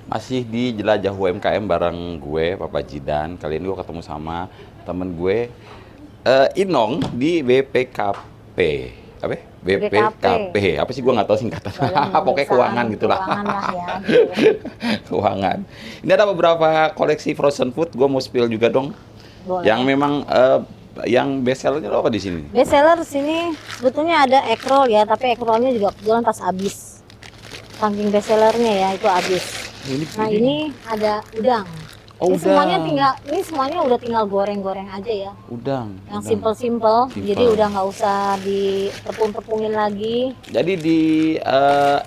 Masih di jelajah UMKM bareng gue, Papa Jidan. Kali ini gue ketemu sama temen gue, Inong di BPKP. Apa? ya? BPKP, BPKP. Apa sih gue nggak tahu singkatan. Badan Pokoknya Pemeriksaan keuangan gitulah. Keuangan lah ya, gitu. Keuangan. Ini ada beberapa koleksi frozen food. Gue mau spill juga dong. Yang Boleh. memang yang best sellernya lo apa di sini? Best seller sini sebetulnya ada egg roll ya, tapi egg rollnya juga kebetulan pas habis. Saking best sellernya ya, itu habis. Nah ini ada udang. Oh, Ini semuanya udang. ini semuanya udah tinggal goreng-goreng aja ya. Udang. Yang Udang. simple-simple, jadi Simple. udah nggak usah ditepung-tepungin lagi. Jadi di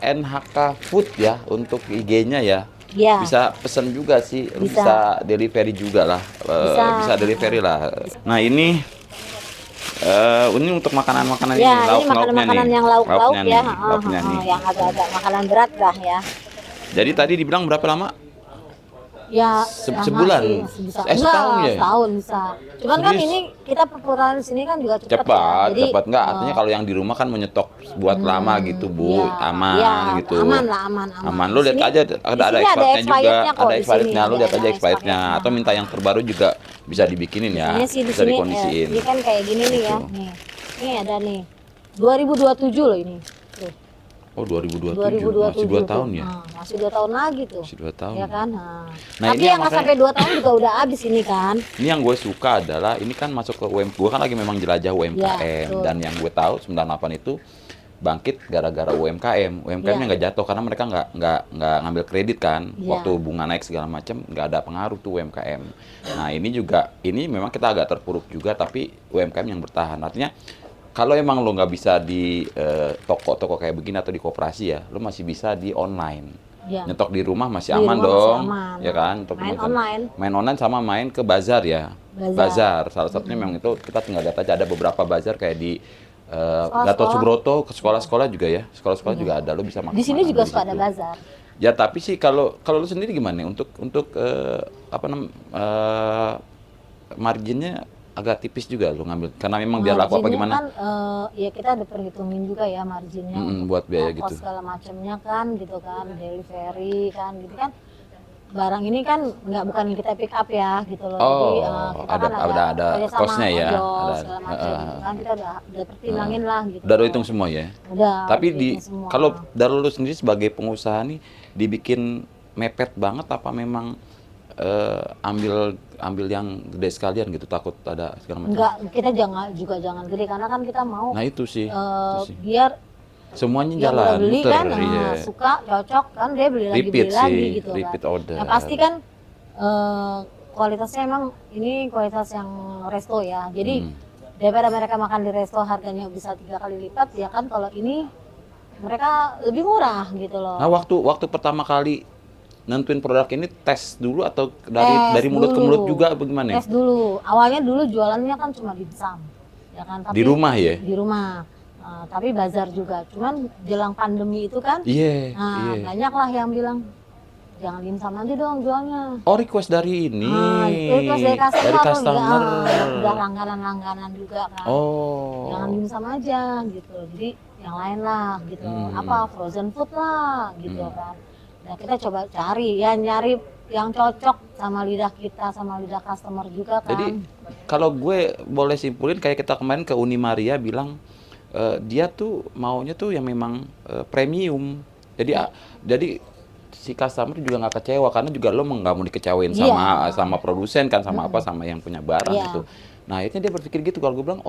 NHK Food ya untuk IG-nya ya. Ya, Bisa pesen juga sih, bisa. bisa delivery juga lah. Bisa. Bisa delivery lah. Nah, ini untuk makanan-makanan ini, Ya, ini lauk-lauknya makanan-makanan nih. yang lauk-lauk Lauknya ya, nih, lauknya nih. yang agak-agak makanan berat lah ya. Jadi tadi dibilang berapa lama? Ya, Sebulan? bisa. Setahun ya? Setahun bisa. Cuman kan Serius? ini kita perputaran di sini kan juga cepat ya. Cepat, Jadi cepat enggak. Artinya kalau yang di rumah kan menyetok buat lama gitu, Bu. ya, Aman ya, gitu. aman lah, aman. Aman. Di Lu lihat sini- aja di ada sini expirednya juga, expirednya kok ada di expirednya. sini, Lu lihat ada aja expirednya. expirednya. Atau minta yang terbaru juga bisa dibikinin ya. Biasanya sih di Bisa sini dikondisiin. ini kan kayak gini nih ya. Gitu. Nih. Ini ada nih. 2027 loh ini. Tuh. Oh, 2027. 2027 Masih 2 tuh. tahun ya? Masih 2 tahun lagi tuh. Masih 2 tahun. Ya kan? Nah, Tapi ini yang yang nggak makanya- sampai 2 tahun juga udah habis ini kan. Ini yang gue suka adalah ini kan masuk ke UMKM. Gue kan lagi memang jelajah UMKM Ya, betul. dan yang gue tahu 98 itu bangkit gara-gara UMKM. UMKM-nya Ya. nggak jatuh karena mereka nggak ngambil kredit kan. Ya. Waktu bunga naik segala macam nggak ada pengaruh tuh UMKM. Nah ini memang kita agak terpuruk juga tapi UMKM yang bertahan. Artinya kalau emang lo nggak bisa di toko-toko kayak begini atau di koperasi ya, lo masih bisa di online. Ya. Nyetok di rumah masih Di aman rumah masih dong, aman. ya kan? Untuk Main makan. online. Main online sama main ke bazar ya. Bazar. Salah satunya memang itu kita tinggal lihat aja ada beberapa bazar kayak di Sekolah-sekolah. Gatot Subroto, ke sekolah-sekolah juga ya. Sekolah-sekolah juga ada, lo bisa makan. Di sini juga di suka ada situ. bazar. Ya tapi sih kalau lu sendiri gimana nih untuk marginnya agak tipis juga lu ngambil karena memang biar laku apa Marginnya gimana? kan ya kita ada perhitungin juga ya marginnya Buat biaya ongkos gitu. segala macamnya kan gitu kan, delivery kan gitu kan. Barang ini kan bukan kita pick up ya gitu loh. Jadi kita ada kan ada kerjasama cost-nya ya. ojol, Ada, segala macam gitu kan, kita udah pertimbangin lah gitu. udah lo hitung semua ya. Udah. Tapi hitung semua. kalau dari lu sendiri sebagai pengusaha nih dibikin mepet banget apa memang ambil yang gede sekalian gitu takut ada segala macam. Enggak, kita jangan gede karena kan kita mau Nah itu sih. biar Semuanya yang jalan udah beli muter, kan iya. suka cocok kan dia beli lagi Repeat beli lagi sih, gitu repeat kan. order. Yang pasti kan kualitasnya emang ini kualitas yang resto ya. Jadi daripada mereka makan di resto harganya bisa 3 kali lipat ya kan, kalau ini mereka lebih murah gitu loh. Nah waktu pertama kali nentuin produk ini tes dulu atau Tes dari mulut ke dulu. mulut juga bagaimana? Tes dulu. Awalnya dulu jualannya kan cuma dimsum. Ya kan, tapi Di rumah ya? Di rumah. Tapi bazar juga. Cuman jelang pandemi itu kan Iya, nah, iya. banyak lah yang bilang jangan dimsum aja dong jualnya. Oh request dari ini. Request dari customer, Dari customer. udah langganan-langganan juga kan. Oh. Jangan dimsum aja gitu. Jadi yang lain lah gitu. Apa frozen food lah gitu kan. Nah kita coba nyari yang cocok sama lidah kita, sama lidah customer juga kan. Jadi kalau gue boleh simpulin kayak kita kemarin ke Unimaria bilang dia tuh maunya tuh yang memang premium. Jadi si customer juga nggak kecewa karena juga lo nggak mau dikecewain Iya. sama produsen kan sama apa sama yang punya barang Iya. gitu. Nah akhirnya dia berpikir gitu kalau gue bilang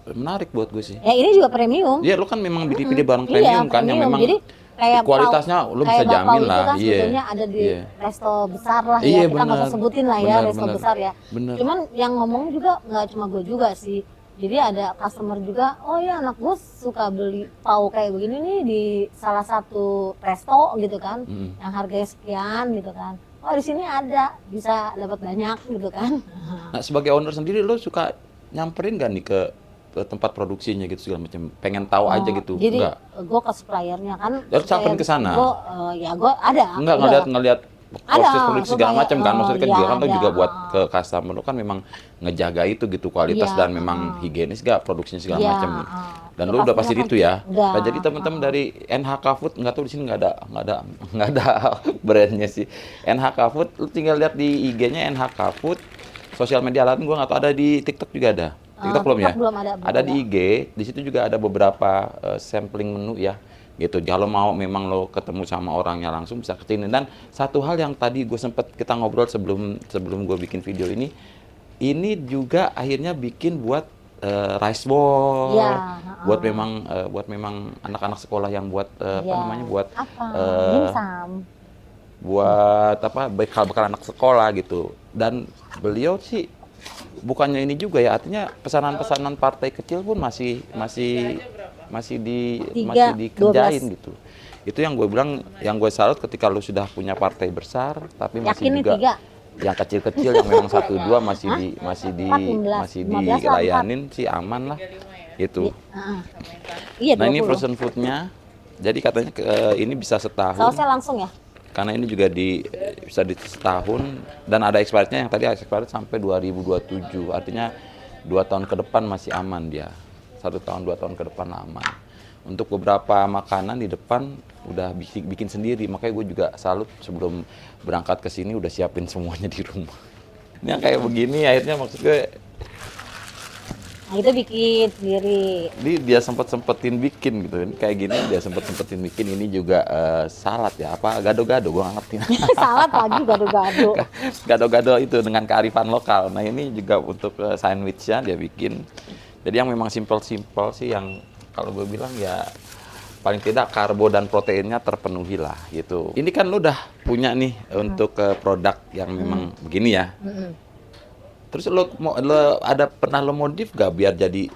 menarik buat gue sih. Ya ini juga premium. Iya lo kan memang pilih barang Iya, premium kan yang memang Jadi kayak kualitasnya lo bisa kayak jamin Bapau lah. itu kan Iya. sebetulnya ada di Iya. resto besar lah Iya, ya. Kita nggak usah benar. sebutin lah ya Benar, resto benar. besar ya. Benar. Cuman yang ngomong juga nggak cuma gue juga sih. Jadi ada customer juga, oh ya anak gue suka beli pau kayak begini nih di salah satu resto gitu kan, yang harganya sekian gitu kan. Oh di sini ada, bisa dapat banyak gitu kan. Nah sebagai owner sendiri lo suka nyamperin gak nih ke tempat produksinya gitu segala macam pengen tahu aja gitu Jadi enggak gue ke suppliernya kan. Lalu samperin ke sana? Gue ada. enggak udah. ngeliat proses produksi segala kayak, macam kan, maksudnya kan iya juga kan lo ada, juga buat ke customer lo kan memang ngejaga itu gitu kualitas iya, dan memang higienis gak produksinya segala iya, macam. Dan ya lu udah pastinya pasti kan itu ya. udah, Nah, jadi teman-teman dari NHK Food nggak tahu di sini nggak ada brandnya sih. NHK Food lu tinggal lihat di IG-nya NHK Food. Sosial media lain gua nggak tahu, ada di TikTok juga ada. TikTok belum ya? TikTok belum ada, Ada di IG, di situ juga ada beberapa sampling menu ya. Gitu. Kalau mau memang lo ketemu sama orangnya langsung bisa kesini. Dan satu hal yang tadi gue sempet kita ngobrol sebelum gue bikin video ini juga akhirnya bikin buat rice bowl, Iya, buat memang anak-anak sekolah yang buat apa iya. namanya buat Apa? eh, Dimsum. buat apa bekal anak sekolah gitu. Dan beliau sih bukannya ini juga ya, artinya pesanan-pesanan partai kecil pun masih masih masih di masih 3, dikerjain 12. gitu. Itu yang gue bilang, yang gue salut ketika lu sudah punya partai besar tapi masih Yakin nih juga 3? yang kecil-kecil yang memang 1 2 Empat, masih 15 lah, dilayanin sih aman lah itu. Iya, Nah, ini 20. frozen foodnya, jadi katanya ini bisa setahun. Sausnya langsung ya? Karena ini juga bisa di setahun dan ada expirednya yang tadi expired sampai 2027. Artinya 2 tahun ke depan masih aman dia. 1 tahun 2 tahun ke depan aman. Untuk beberapa makanan di depan udah bikin sendiri. Makanya gue juga salut sebelum berangkat ke sini udah siapin semuanya di rumah. Ini yang kayak begini akhirnya maksud gue Nah, itu bikin sendiri. dia sempetin bikin gitu kan. Kayak gini dia sempetin bikin ini juga salad ya apa gado-gado gue nggak ngerti. Salad lagi gado-gado. Gado-gado itu dengan kearifan lokal. Nah, ini juga untuk sandwichnya dia bikin. Jadi yang memang simpel-simpel sih, yang kalau gue bilang ya paling tidak karbo dan proteinnya terpenuhi lah gitu. Ini kan lu udah punya nih untuk produk yang memang begini ya. Terus lo pernah lo modif gak biar jadi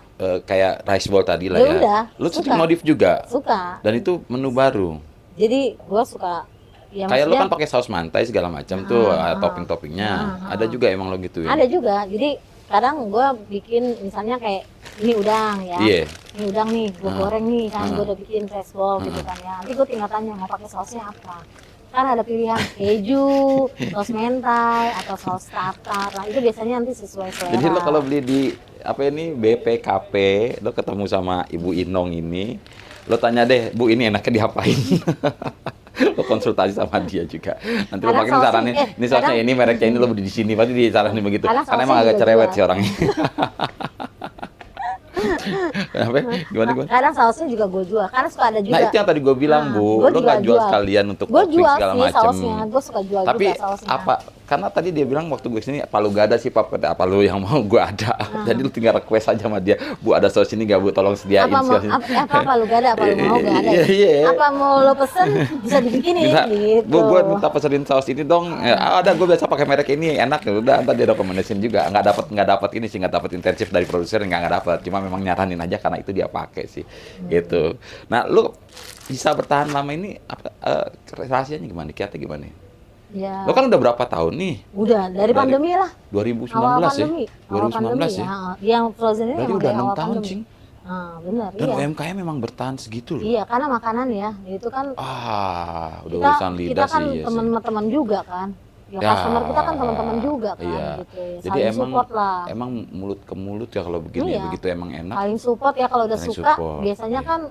kayak rice bowl tadi lah Ya ya? udah, Lo suka. sering modif juga? Suka. Dan itu menu baru? Jadi gue suka. Ya, Kayak lo maksudnya kan pakai saus mantai segala macam tuh, topping-toppingnya. Ada juga emang lo gitu ya? ada juga. Jadi kadang gue bikin misalnya kayak ini udang ya. Iya. Ini udang nih, gue goreng nih kan, gue udah bikin rice bowl gitu kan ya. Nanti gue tinggal tanya mau pakai sausnya apa. Kan ada pilihan keju, saus mentai, atau saus tartar. Nah, itu biasanya nanti sesuai selera. Jadi lo kalau beli di apa ini BPKP, lo ketemu sama Ibu Inong ini, lo tanya deh, Bu ini enaknya diapain? Lo konsultasi sama dia juga. Nanti lo Kadang pakai sausnya, sarannya, ini sausnya kadang- ini mereknya ini lo beli di sini, pasti disaranin begitu. Kadang Karena sausnya emang agak juga cerewet jual. sih orangnya. Kenapa? Gimana? Kadang sausnya juga gue jual, karena suka ada juga. Nah, itu yang tadi gue bilang, Bu, gua lo juga nggak jual sekalian untuk Gue topping jual segala sih macem. sausnya, gue suka jual Tapi juga sausnya. apa? Karena tadi dia bilang waktu gue sini, apa lu gak ada sih Pak? Apa lu yang mau gue ada? Jadi lu tinggal request aja sama dia, Bu ada saus ini gak Bu? Tolong sediain. Apa lu gak ada, apa lu mau gak ada? Iya. Apa mau lo pesen bisa dibikinin gitu. Bu, gue minta pesenin saus ini dong. Ya, ada, gue biasa pakai merek ini, enak. Ya udah, ntar dia rekomendasiin juga. Nggak dapat ini sih, nggak dapat intensif dari produser, nggak dapat. Cuma memang nyaranin aja karena itu dia pakai sih, gitu. Nah, lu bisa bertahan lama ini apa rahasianya gimana? Kiatnya gimana? Ya. Lo kan udah berapa tahun nih? Udah dari pandemi lah. 2019 Awal ya? pandemi. 2019 ya? Yang frozen ini Berarti emang udah dari 6 awal tahun, pandemi. Cing. Benar, Dan iya. UMKM memang bertahan segitu loh. Iya, karena makanan ya, itu kan Udah kita, urusan lidah kita kan sih. Iya sih. teman-teman juga kan. Ya, Ya, customer kita kan teman-teman juga kan iya. gitu. Ya, Jadi saling emang support lah. emang mulut ke mulut ya kalau begini, Iya. begitu emang enak. Saling support ya, kalau udah Saling suka support, biasanya iya. kan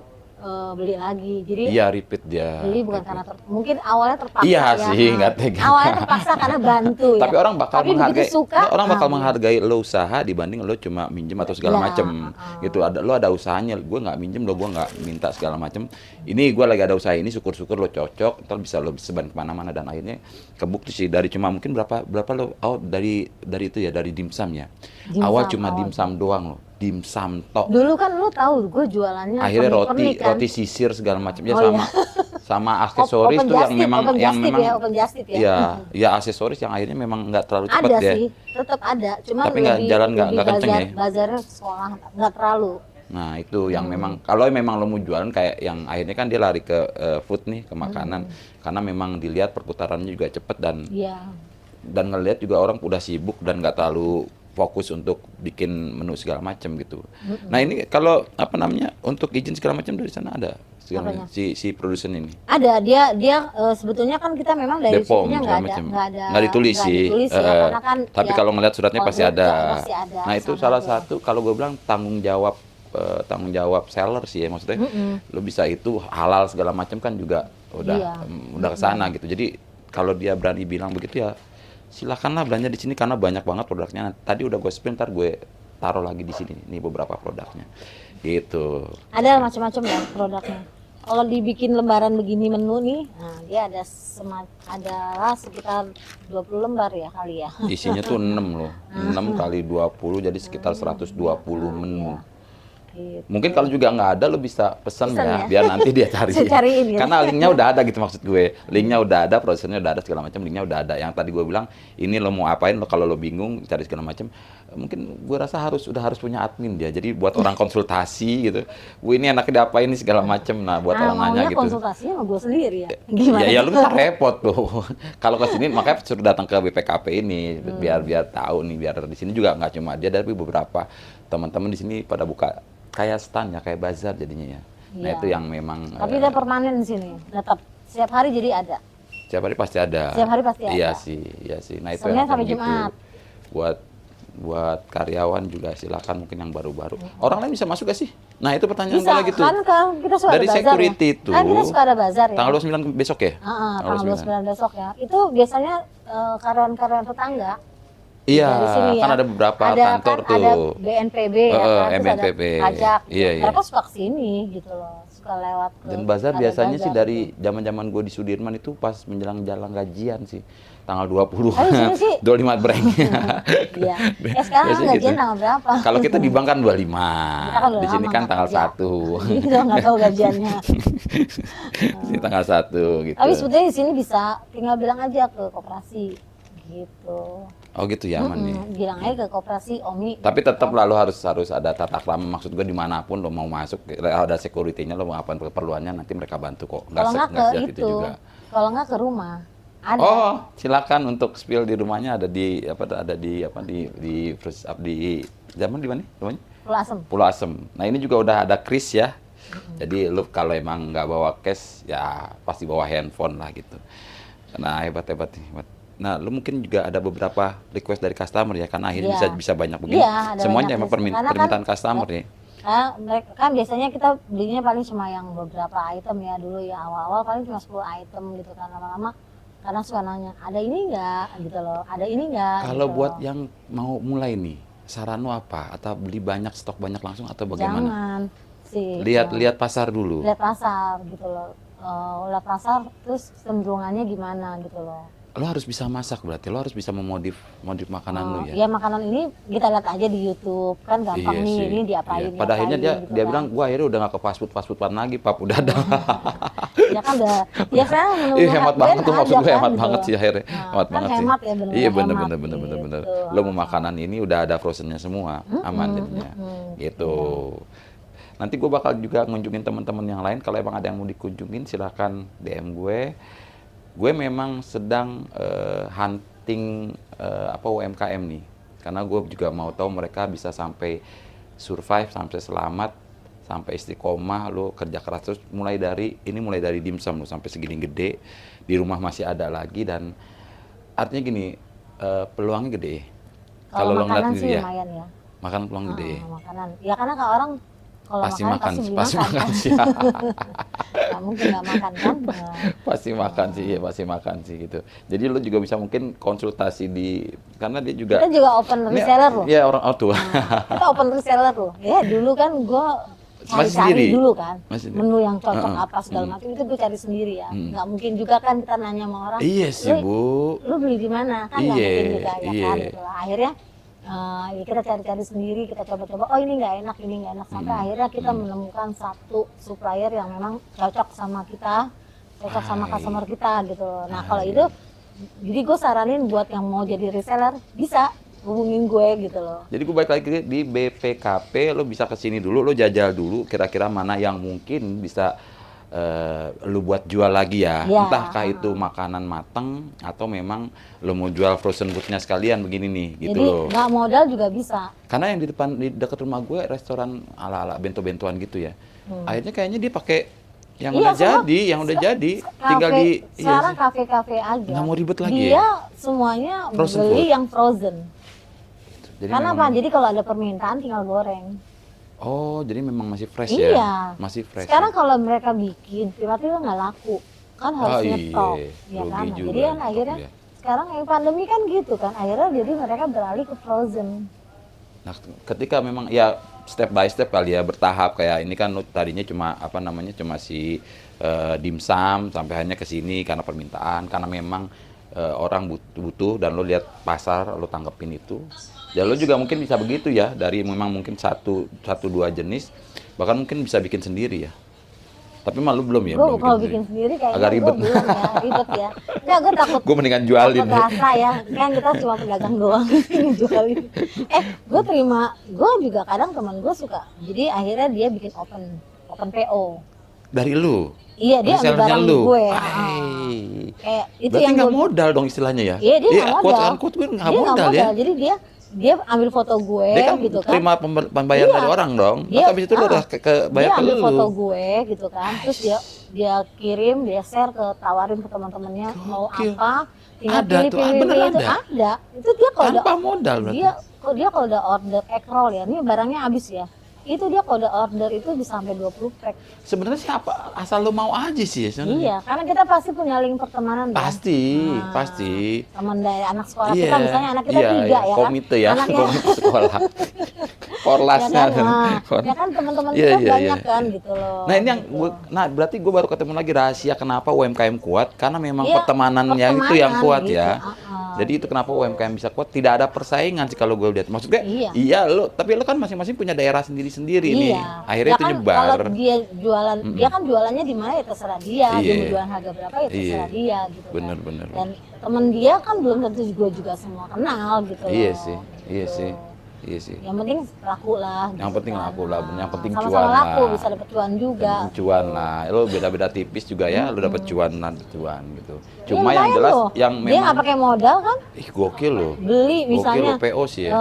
beli lagi. Jadi Iya, repeat dia. beli bukan repeat. karena mungkin awalnya terpaksa Iya ya. sih, nggak tega. Awalnya terpaksa karena bantu ya. Tapi orang bakal Tapi menghargai, begitu suka, orang bakal iya. menghargai lo usaha dibanding lo cuma minjem atau segala Iya, macem. Gitu, lo ada usahanya, gue nggak minjem lo, gue nggak minta segala macem. Ini gue lagi ada usaha ini, syukur-syukur lo cocok, ntar bisa lo sebar kemana-mana dan akhirnya kebukti sih dari cuma mungkin berapa lo dari itu ya, dari dimsum ya. Dimsum, Awal cuma awal. dimsum doang lo, dimsum tok. Dulu kan lu tahu gue jualannya Akhirnya pernik-pernik kan. roti sisir segala macam ya, Oh, sama sama aksesoris Open tuh just tip, open just tip ya, open just tip ya. ya ya aksesoris yang akhirnya memang nggak terlalu cepat Ada ya. sih, tetap ada. Cuma Tapi nggak jalan, nggak kenceng ya? Bazarnya sekolah nggak terlalu. Nah, itu yang memang kalau memang lo mau jualan kayak yang akhirnya kan dia lari ke food nih, ke makanan. Karena memang dilihat perputarannya juga cepet Iya. dan ngelihat juga orang udah sibuk dan nggak terlalu fokus untuk bikin menu segala macam gitu. Nah, ini kalau apa namanya untuk izin segala macam dari sana ada Apanya? si produsen ini. Ada dia sebetulnya kan kita memang dari Bepom situnya segala macam. nggak Ditulis sih. ya, karena kan Tapi ya, kalau ngeliat suratnya kalau pasti surat ada. pasti ada Nah itu sama salah dia. satu kalau gue bilang tanggung jawab seller sih ya, maksudnya lo bisa itu halal segala macam kan juga udah Iya. udah kesana gitu. Jadi kalau dia berani bilang begitu ya silakanlah belanja di sini karena banyak banget produknya. Tadi udah gue spill, ntar gue taruh lagi di sini nih beberapa produknya gitu. Ada macam-macam ya produknya. Kalau dibikin lembaran begini menu nih, nah dia adalah sekitar 20 lembar ya kali ya. Isinya tuh 6 loh, 6 kali 20 jadi sekitar 120 menu. Gitu. Mungkin kalau juga nggak ada lo bisa pesan Pesan ya, ya? biar nanti dia cari. Saya cariin gitu. Karena linknya udah ada gitu maksud gue. Linknya udah ada, prosesnya udah ada segala macam, linknya udah ada. Yang tadi gue bilang, ini lo mau apain, lo kalau lo bingung cari segala macam, mungkin gue rasa udah harus punya admin dia. Jadi buat orang konsultasi gitu, gue ini enaknya diapain nih segala macam. Nah buat orang nanya maunya gitu. konsultasinya sama gue sendiri ya. Gimana? Ya lu kan repot tuh. Kalau ke sini makanya suruh datang ke BPKP ini biar tahu nih, biar di sini juga nggak cuma dia, tapi beberapa teman-teman di sini pada buka kayak stand ya, kayak bazar jadinya ya. Nah Iya. itu yang memang Tapi dia permanen di sini, tetap setiap hari jadi ada. setiap hari pasti ada. Setiap hari pasti Iya ada. sih, iya sih. Nah itu Seninnya yang sampai kayak gitu. Jumat. Buat karyawan juga silakan mungkin yang baru-baru. Orang lain bisa masuk gak sih? Nah itu pertanyaan Bisa gue lagi tuh. kan kita suka Dari ada bazar security ya. itu, Kan kita suka ada bazar ya. Tanggal 29 besok ya? Tanggal 29 besok ya. Itu biasanya karyawan-karyawan tetangga. Iya, Dari sini kan ya. ada beberapa Ada kantor kan, tuh. ada BNPB ya kan, terus BNPB. ada pajak. Iya, iya. Mereka suka kesini gitu loh, suka lewat ke Dan bazar ada biasanya sih bazar dari zaman-zaman gue di Sudirman itu pas menjelang jalan gajian sih. Tanggal 20. Oh, di sini sih. 25 breng. Iya. Sekarang Biasanya gajian gitu. tanggal berapa? Kalau kita di bank kan 25. Kita kan udah Di sini lama kan nggak tanggal kerja. 1. Jadi kita nggak tahu gajiannya. Di sini tanggal 1 gitu. Tapi sebetulnya di sini bisa tinggal bilang aja ke koperasi gitu. Oh gitu ya aman nih. Bilang aja ke koperasi Omi. Tapi tetap lah lo harus ada tata krama, maksud gue dimanapun lo mau masuk ada security-nya, lo mau apa keperluannya nanti mereka bantu kok. Kalau nggak ke sejat itu, kalau nggak ke rumah ada. Oh, silakan untuk spill di rumahnya ada di first up di zaman di mana rumahnya? Pulau Asem. Pulau Asem. Nah, ini juga udah ada kris ya. Jadi lu kalau emang nggak bawa cash ya pasti bawa handphone lah gitu. Nah, hebat. Nah, lu mungkin juga ada beberapa request dari customer ya, karena akhirnya Iya. bisa banyak begini. Iya, ada Semuanya banyak emang request. Karena kan permintaan customer ya. Mereka kan biasanya kita belinya paling cuma yang beberapa item ya dulu ya, awal-awal paling cuma 10 item gitu kan, lama-lama karena suka nanya ada ini enggak gitu loh, ada ini enggak. Kalau gitu buat loh. yang mau mulai nih, saran lu apa? Atau beli banyak, stok banyak langsung atau bagaimana? Jangan sih. Lihat pasar dulu. Lihat pasar gitu loh. Lihat pasar terus cenderungannya gimana gitu loh. Lo harus bisa masak berarti, lo harus bisa memodif makanan lo ya. Ya makanan ini kita lihat aja di YouTube kan gampang Iya nih, sih. ini diapain. Iya. Pada akhirnya dia gitu dia kan. bilang, gua akhirnya udah gak ke fast foodan lagi, pap udah ada. Ya kan udah. Ya sekarang menu Iya hemat banget tuh, maksud gue kan, hemat gitu banget loh. sih akhirnya, Nah, hemat kan banget sih. hemat ya, bener-bener Iya hemat bener. gitu. Lo mau makanan ini udah ada frozennya semua, aman jadinya. Gitu. Nanti gue bakal juga ngunjungin teman-teman yang lain. Kalau emang ada yang mau dikunjungin, silakan DM gue. Gue memang sedang hunting UMKM nih, karena gue juga mau tahu mereka bisa sampai survive, sampai selamat, sampai istiqomah. Lo kerja keras terus mulai dari dimsum lo sampai segini gede, di rumah masih ada lagi, dan artinya gini, peluangnya gede. Kalau lo ngeliat makanan gitu sih ya, lumayan ya. makan peluang gede. Makanan. Ya karena kalau orang kalau Pasti makan makan beli makan sih. Nggak mungkin nggak makan kan. Nah, Pasti makan sih, ya pasti makan sih gitu. Jadi lo juga bisa mungkin konsultasi karena dia juga. kita juga open reseller loh. Iya orang tuh. Kita open reseller loh. Ya dulu kan gue Masih cari sendiri? dulu kan. Masih sendiri? Menu yang cocok apa segala macam itu gue cari sendiri ya. Nggak mungkin juga kan kita nanya sama orang. Iya sih Bu. Lu beli di mana? Kan nggak Iya, mungkin juga ya iya. kan. Gitu. Akhirnya ya kita cari-cari sendiri, kita coba-coba. Oh ini nggak enak, ini nggak enak. Sampai akhirnya kita menemukan satu supplier yang memang cocok sama kita, cocok sama customer kita gitu. Nah kalau itu, jadi gue saranin buat yang mau jadi reseller bisa hubungin gue gitu loh. Jadi gue balik lagi di BPKP, lo bisa kesini dulu, lo jajal dulu kira-kira mana yang mungkin bisa lo buat jual lagi ya. Ya. Entahkah itu makanan mateng atau memang lo mau jual frozen foodnya sekalian begini nih gitu Jadi loh. nggak modal juga bisa. Karena yang di dekat rumah gue restoran ala-ala bento-bentoan gitu ya. Akhirnya kayaknya dia pakai Yang Iya, udah semua jadi, yang udah jadi, tinggal kafe, di sekarang sih. kafe-kafe aja. Nggak mau ribet lagi Dia ya? semuanya Frozen beli food. yang frozen. Jadi Karena memang, apa? Jadi kalau ada permintaan tinggal goreng. oh jadi memang masih fresh ya? Iya. Masih fresh Sekarang ya? kalau mereka bikin, tiba-tiba nggak laku. Kan harus Ah nyetok, iya, ya kan? rugi Nah, juga jadi kan nyetok akhirnya dia. sekarang yang pandemi kan gitu kan. Akhirnya jadi mereka beralih ke frozen. Nah, ketika memang ya step by step kali ya bertahap kayak ini kan lu tadinya cuma apa namanya cuma si dimsum sampai hanya ke sini karena permintaan karena memang orang butuh dan lo lihat pasar lo tanggepin itu. Ya lo juga mungkin bisa begitu ya dari memang mungkin satu dua jenis bahkan mungkin bisa bikin sendiri ya. Tapi malu belum ya? Gue Belum kalau bikin bikin sendiri. sendiri kayaknya Agak gue ribet. belum ya, ribet ya. Enggak, gue takut Gue mendingan jualin. takut rasa ya. Kan kita cuma pedagang doang jualin. Gue terima, gue juga kadang teman gue suka. Jadi akhirnya dia bikin open PO. Dari lu? Iya, dia ambil Resellernya barang lu? gue. Hai. Kayak itu Berarti yang nggak gue. modal dong istilahnya ya? Iya, dia nggak quote modal. unquote gue nggak Dia nggak modal ya? Jadi dia ambil foto gue Dia kan gitu kan. terima pembayaran Iya. dari orang dong. Dia, Terus habis itu lu udah ke bayar dia ke ambil lu. foto gue gitu kan, terus dia kirim, dia share tawarin ke teman-temannya mau Gokil. apa, tinggal Ada tuh, pilih bener itu ada? ada. Itu dia kalau Tanpa udah modal berarti. dia kalau udah order egg roll ya, ini barangnya habis ya. Itu dia kalau udah order itu bisa sampai 20 pack. Sebenarnya siapa asal lu mau aja sih ya sebenarnya. Iya, karena kita pasti punya link pertemanan kan. Pasti, Nah, pasti. Teman dari anak sekolah Iya, kita misalnya anak kita iya, 3 iya. ya kan. Komite ya, Anaknya komite sekolah. ya Porlasnya. kan, ya kan teman-teman Iya, kita iya, banyak iya, kan iya. gitu loh. Nah ini yang gitu. berarti gue baru ketemu lagi rahasia kenapa UMKM kuat karena memang Iya, pertemanannya itu yang kuat gitu, ya. Jadi itu kenapa UMKM bisa kuat, tidak ada persaingan sih kalau gue lihat. Maksudnya iya lo, tapi lo kan masing-masing punya daerah sendiri-sendiri nih. Iya. Akhirnya Ya itu kan, nyebar. kalau dia jualan, dia kan jualannya di mana ya terserah dia. Dia Iya. mau jualan harga berapa ya terserah Iya. dia gitu Bener, kan. bener. Dan temen dia kan belum tentu juga semua kenal gitu Iya loh. sih, gitu. iya sih. Iya sih. Yang penting laku lah. Yang penting kan. laku lah, yang penting Sama-sama cuan laku, lah. bisa dapet cuan juga. Cuan lah, lo beda-beda tipis juga ya, lo dapet cuan gitu. Iya, Cuma yang lumayan jelas loh. yang Dia nggak memang pakai modal kan, gokil lo. beli misalnya. Gokil lo PO sih ya.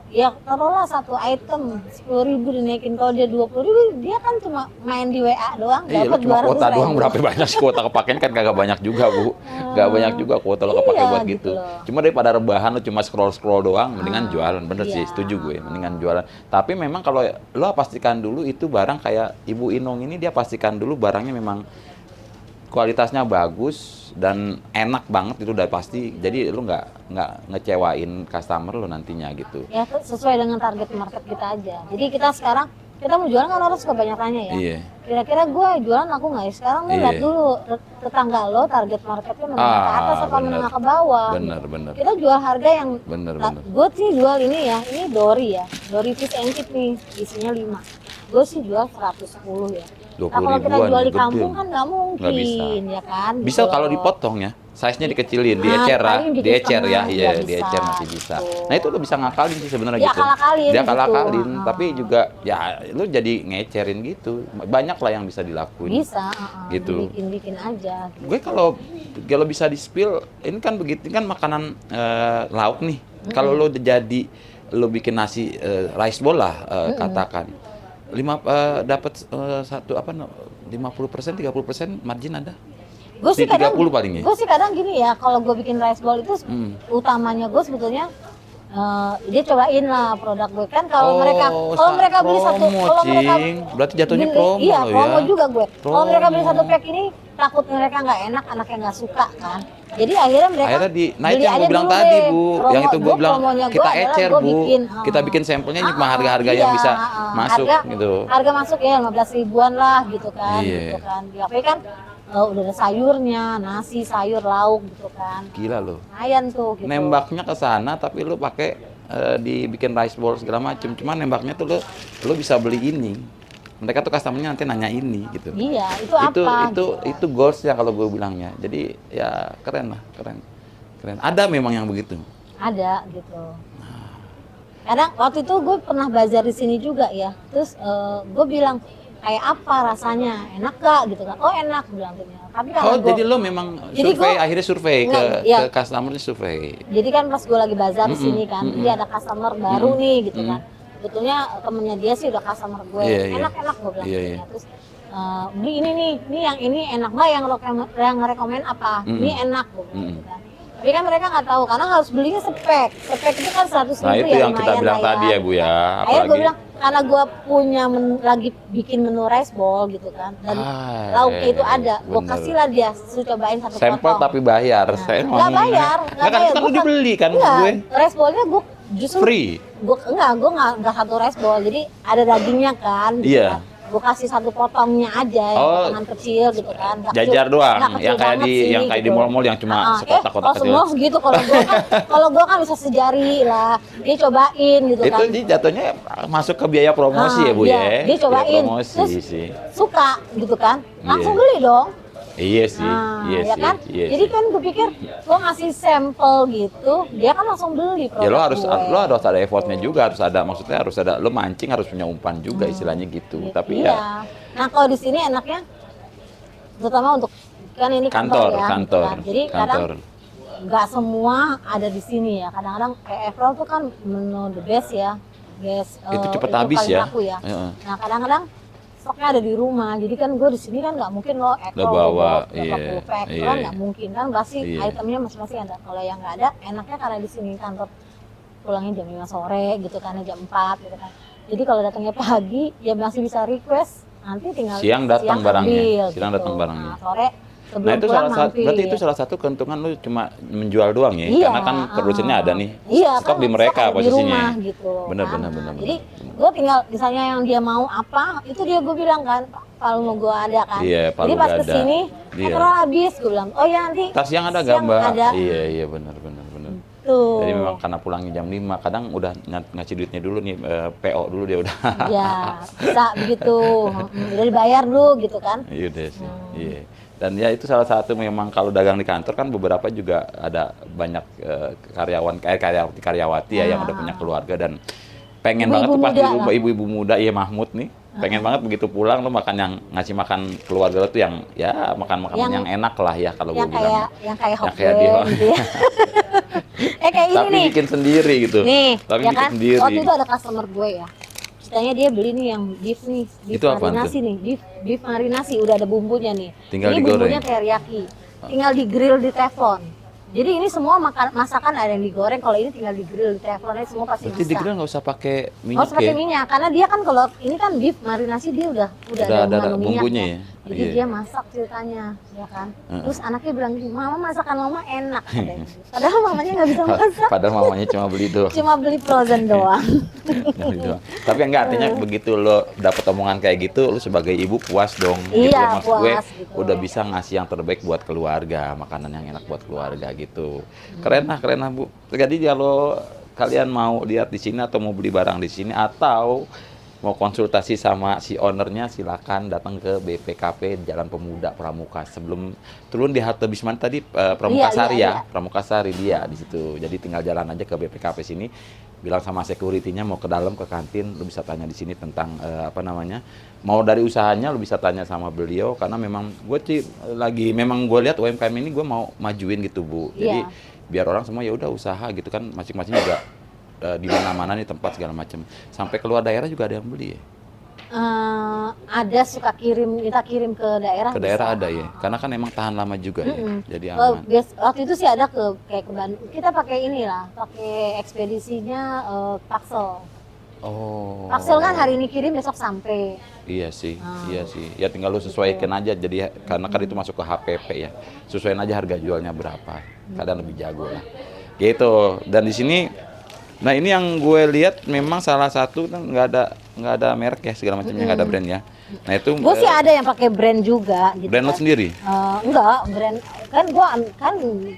Ya taruhlah satu item 10.000 dinaikin, kalau dia 20.000 dia kan cuma main di WA doang Iya, lo dapat cuma kuota 200.000. doang berapa banyak sih kuota kepakean kan kagak banyak juga bu, nggak banyak juga kuota lo kepake Iya, buat gitu gitu. loh. Cuma daripada rebahan lo cuma scroll doang, mendingan jualan, bener sih, iya. setuju gue, mendingan jualan. Tapi memang kalau lo pastikan dulu itu barang kayak Ibu Inung ini dia pastikan dulu barangnya memang kualitasnya bagus dan enak banget itu udah pasti. Jadi lu nggak ngecewain customer lo nantinya gitu. Ya sesuai dengan target market kita aja. Jadi kita sekarang kita mau jualan kan orang suka banyak tanya ya. Iya. Kira-kira gue jualan laku nggak ya? Sekarang lo lihat Iya. dulu tetangga lo target marketnya menengah ke atas apa bener. menengah ke bawah. Bener, bener. Kita jual harga yang Bener. gue sih jual ini ya, ini Dory ya, Dory fish and chip nih, isinya 5. Gue sih jual 110 ya. 20 Nah kalau kita ribuan, jual di gede. kampung kan nggak mungkin, Nggak bisa. ya kan? Bisa gitu kalau loh. dipotong ya, size-nya dikecilin, Nah, diecer lah, paling bikin diecer ya, setengah, iya ya diecer bisa, masih bisa. gitu. Nah itu lo bisa ngakalin sih sebenarnya Dia gitu. akal-akalin Dia gitu. akal-akalin, Ah. tapi juga ya lu jadi ngecerin gitu. Banyak lah yang bisa dilakuin. Bisa, Gitu. bikin aja. Gitu. Gue kalau bisa di spill, ini kan begitu kan makanan lauk nih. Kalau lo lo bikin nasi rice bowl lah katakan. Dapat 50% 30% margin ada. Gue sih Di 30 kadang, paling ya? gue sih kadang gini ya, kalau gue bikin rice bowl itu utamanya gue sebetulnya dia cobain lah produk gue kan kalau mereka beli satu, promo, kalau mereka Cing. Berarti jatuhnya promo iya lo promo ya. juga gue. Kalau mereka beli Promo. satu pack ini takut mereka nggak enak, anaknya nggak suka kan. Jadi akhirnya mereka Nah itu beli yang aja gue bilang dulu tadi deh. bu, yang itu gue Promo- bilang promonya gue kita adalah ecer gue bu, bikin, kita bikin sampelnya cuma harga-harga iya, yang bisa masuk harga, gitu. Harga masuk ya 15 ribuan lah gitu kan, Iya. gitu kan. Ya, tapi kan udah ada sayurnya, nasi, sayur, lauk gitu kan. Gila lo. Lumayan tuh gitu. Nembaknya ke sana tapi lu pakai dibikin rice bowl segala macem. Cuma nembaknya tuh lu bisa beli ini. Mereka tuh customer-nya nanti nanya ini gitu. Iya, itu apa? Itu goals-nya kalau gue bilangnya. Jadi ya keren lah, keren. Ada memang yang begitu. Ada gitu. Kadang waktu itu gue pernah bazar di sini juga ya. Terus gue bilang kayak apa rasanya, enak gak gitu kan? Oh enak bilang gitu. Tapi kalau Jadi lo memang Jadi akhirnya survei Enggak, iya. ke customer-nya survei. jadi kan pas gue lagi bazar di sini kan, dia ada customer baru nih gitu kan. Sebetulnya temennya dia sih udah customer gue, Iya, iya. enak-enak gue bilang Iya, gitu iya. ya. Terus beli ini nih, yang ini enak nggak, yang rekomen apa, ini enak gitu kan. Tapi kan mereka nggak tahu karena harus belinya spek itu kan 100.000 Nah itu ya, yang kita lumayan bilang lah tadi ya Bu ya, Akhirnya gue apalagi bilang karena gue punya lagi bikin menu rice bowl gitu kan, dan lauknya itu ada, gue bener. kasih lah dia, suruh cobain satu Sampel potong. tapi bayar. Nah, Saya nggak bayar, Nah, kan itu kan lu dibeli kan enggak, gue. rice bowl-nya gue justru Free. gue nggak satu rice bowl, jadi ada dagingnya kan gitu Iya. kan. Gue kasih satu potongnya aja, yang potongan kecil gitu kan. Jajar doang, nggak kecil yang kayak banget di sih, yang kayak di gitu. mall-mall yang cuma sekotak-kotak kalau kecil. semua segitu, kalau gue kan bisa sejari lah. Dia cobain gitu Itu kan. jatuhnya masuk ke biaya promosi ya Bu iya, ya. dia cobain, Biaya promosi terus sih. suka gitu kan, langsung Iya. beli dong. Iya sih, iya Ya sih. kan? Iya Jadi sih. kan gue pikir gue ngasih sampel gitu, dia kan langsung beli produk Ya lo gue. harus ada effortnya juga, maksudnya harus ada, lo mancing harus punya umpan juga istilahnya gitu. Tapi ya Iya. Nah kalau di sini enaknya, terutama untuk kan ini kantor, ya. kantor, Kan. Jadi kadang kantor. nggak semua ada di sini ya. Kadang-kadang kayak Evrol tuh kan menu the best ya, Itu cepet itu habis paling ya. laku ya. Heeh. Nah kadang-kadang stoknya ada di rumah. Jadi kan gue di sini kan nggak mungkin lo Lo bawa, berapa iya, puluh pack iya, kan iya. nggak mungkin kan, pasti Iya. itemnya masing-masing ada. Kalau yang nggak ada, enaknya karena di sini kantor pulangnya jam 5 sore gitu kan, jam 4 gitu kan. Jadi kalau datangnya pagi ya masih bisa request, nanti tinggal Siang datang barangnya. ambil, Siang gitu. datang barangnya. Nah, sore sebelum Nah itu pulang berarti mampir. itu salah satu keuntungan lu cuma menjual doang ya, Iya, karena kan produsennya ada nih, iya, stok kan di mereka stok ada di posisinya. rumah gitu. Bener, kan. bener, bener, Jadi bener. gue tinggal misalnya yang dia mau apa, itu dia gue bilang kan, Palu mau gue ada kan. Iya, Palu Jadi pas nggak ada. kesini, Iya. terus habis gue bilang, oh ya nanti Tas yang ada siang gambar. ada. Iya, iya benar. Tuh. Jadi memang karena pulangnya jam 5, kadang udah ngasih duitnya dulu nih, PO dulu dia udah. Ya, bisa begitu. Udah dibayar dulu gitu kan. Iya deh sih. Iya. Dan ya itu salah satu memang kalau dagang di kantor kan beberapa juga ada banyak karyawati ya yang udah punya keluarga dan pengen banget Ibu-ibu tuh pasti muda lah. ibu-ibu muda, iya Mahmud nih. Pengen banget begitu pulang lo makan yang ngasih makan keluarga lo tuh yang ya makan makanan yang enak lah ya kalau gue bilang. Yang kayak Yang kayak di hotplate gitu ya. Kayak ini Tapi nih. bikin sendiri gitu. Nih, Tapi ya bikin kan? sendiri. Waktu itu ada customer gue ya. Ceritanya dia beli nih yang beef nih, beef Itu apaan marinasi tuh? nih, beef marinasi udah ada bumbunya nih. Tinggal ini digoreng. bumbunya teriyaki. Tinggal di grill di teflon. Jadi ini semua masakan ada yang digoreng, kalau ini tinggal di grill di teflon, ini semua pasti Berarti di bisa. grill nggak usah pakai Nggak minyak usah pakai ya? minyak, karena dia kan kalau ini kan beef marinasi dia udah Udah ada ada mengandung minyak bumbunya ya? Jadi Iya. dia masak ceritanya, ya kan. Terus anaknya bilang, mama masakan mama enak, katanya. Padahal mamanya nggak bisa masak, Padahal mamanya cuma beli doang. cuma beli frozen doang. Beli doang. Tapi enggak, artinya begitu lo dapet omongan kayak gitu, lo sebagai ibu puas dong. Gitu Iya, loh, maksud gue puas, gitu. udah bisa ngasih yang terbaik buat keluarga, makanan yang enak buat keluarga gitu. Keren lah Bu. Jadi kalau kalian mau lihat di sini atau mau beli barang di sini atau mau konsultasi sama si ownernya, silakan datang ke BPKP Jalan Pemuda Pramuka. Sebelum turun di halte Bisman tadi Pramukasari Iya. Pramukasari dia di situ. Jadi tinggal jalan aja ke BPKP sini, bilang sama security-nya mau ke dalam ke kantin, lu bisa tanya di sini tentang mau dari usahanya lu bisa tanya sama beliau karena memang gue sih memang gue lihat UMKM ini gue mau majuin gitu Bu. Jadi Iya. biar orang semua ya udah usaha gitu kan, masing-masing juga di mana-mana nih tempat segala macam. Sampai keluar daerah juga ada yang beli ya. Ada suka kita kirim ke daerah. Ke daerah bisa. ada ya. Karena kan emang tahan lama juga ya. Jadi Oh, aman. waktu itu sih ada kayak ke Bandung. Kita pakai inilah, pakai ekspedisinya Paksel. Oh. Paksel kan hari ini kirim, besok sampai. Iya sih, iya sih. Ya tinggal lu sesuaikan aja. Jadi karena kan itu masuk ke HPP ya. Sesuaiin aja harga jualnya berapa. Kadang lebih jago lah. Gitu. Dan di sini, nah ini yang gue lihat memang salah satu kan nggak ada merek ya segala macamnya, nggak ada brand ya. Nah itu Gue sih ada yang pakai brand juga. Gitu brand lo kan. sendiri. Enggak, brand kan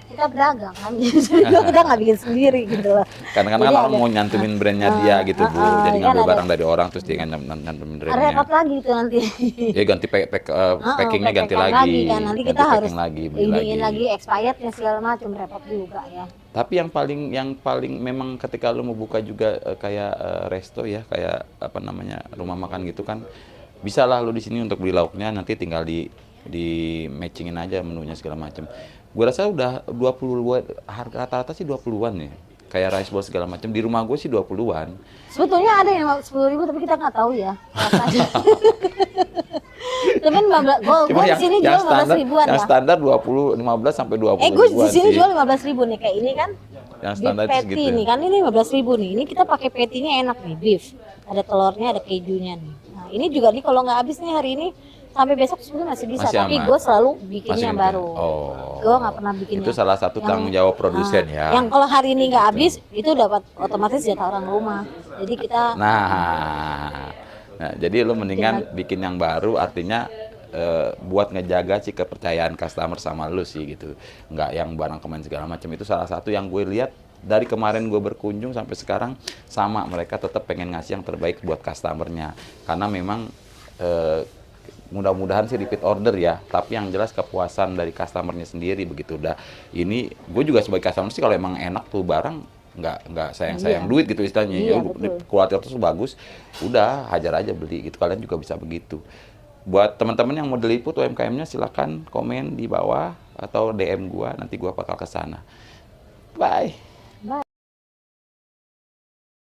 kita pedagang kan, jadi kita nggak bikin sendiri gitu loh. Kadang-kadang Jadi kan orang ada- mau nyantumin brandnya dia gitu Bu. Jadi kan ngambil ada- barang dari orang terus dia nyantumin brandnya. Repot lagi itu nanti. Ya ganti packingnya ganti Pakai lagi. kan. Nanti Ganti kita harus packing lagi, beli iniin lagi expirednya segala macam, repot juga ya. Tapi yang paling memang ketika lu mau buka juga kayak resto ya, kayak apa namanya rumah makan gitu kan, bisa lah lu di sini untuk beli lauknya, nanti tinggal di matchingin aja menunya segala macam. Gue rasa udah 20-an, harga rata-rata sih 20-an ya. Kayak rice bowl segala macam. Di rumah gue sih 20-an. Sebetulnya ada yang 10.000 tapi kita nggak tahu ya rasanya. Tapi 15, Cuma gua di sini jual 15 ribuan yang lah. standar 15 sampai 20 Gue di ribuan sini sih. jual 15 ribu nih, kayak ini kan. Yang Beef standar itu patty segitu. nih kan, ini 15 ribu nih. Ini kita pakai patty-nya enak nih, beef. Ada telurnya, ada kejunya nih. Nah, ini juga nih kalau nggak habis nih hari ini sampai besok sebenarnya masih bisa. Masih Tapi aman. gue selalu bikin Masih yang gitu. baru. Oh. Gue nggak pernah bikin Itu salah satu tanggung jawab produsen ya. Yang kalau hari ini nggak habis, itu dapat otomatis jatah orang rumah. Jadi kita Nah, jadi lu mendingan bikin yang baru, artinya buat ngejaga sih kepercayaan customer sama lu sih gitu. Nggak yang barang komen segala macam. Itu salah satu yang gue lihat dari kemarin gue berkunjung sampai sekarang sama, mereka tetap pengen ngasih yang terbaik buat customernya. Karena memang mudah-mudahan sih repeat order ya, tapi yang jelas kepuasan dari customernya sendiri begitu. Udah ini gue juga sebagai customer sih kalau emang enak tuh barang, nggak sayang duit gitu istilahnya. Iya, Ya kualitas tuh bagus, udah hajar aja beli gitu. Kalian juga bisa begitu. Buat teman-teman yang mau diliput UMKM-nya silakan komen di bawah atau DM gua, nanti gua bakal ke sana. Bye.